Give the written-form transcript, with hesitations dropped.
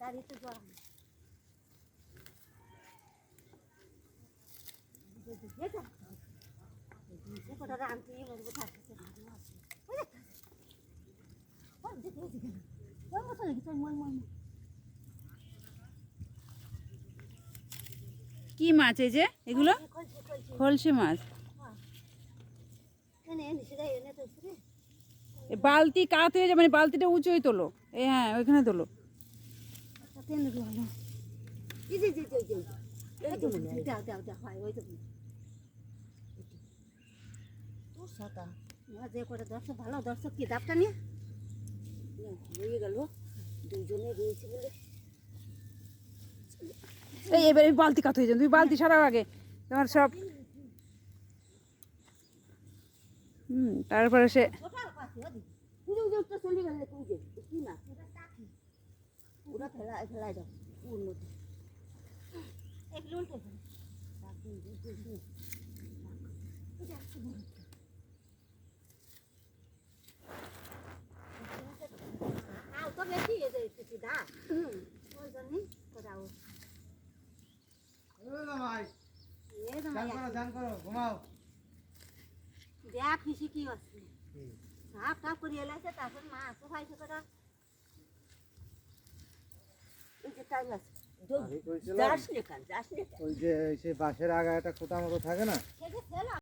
গাড়িতে জড়ানো কটা রাঁধতে বলবো থাকতে কি মাছ এই যে এগুলো? খলসি মাছ। বালতি কাত হয়ে যাবে, মানে বালতিটা উঁচুই তোলো। হ্যাঁ ওইখানে তোলো। যে করে দর্শক ভালো দর্শক কি দাপটা নিয়ে রয়ে গেল দুজনে রয়েছে বলে। এবার এই বালতি কাত হয়ে যাবে, তুমি বালতি সারাও আগে তোমার সব। তারপরে সে চলে গেলে কি না পুরা ফেলাই ফেলাই দাও উন্নতি এগুলো উল্টে তো বেশি কিছু দা ওই জন্যই করাও দেখ খুশি কি আছে সাপ টাপ করে এলাইছে তারপর মা আসো খাইছে কটা এই যে টাইম আছে যাস নে কান যাস নে ওই যে সেই বাঁশের আগা একটা খোটা মতো থাকে না।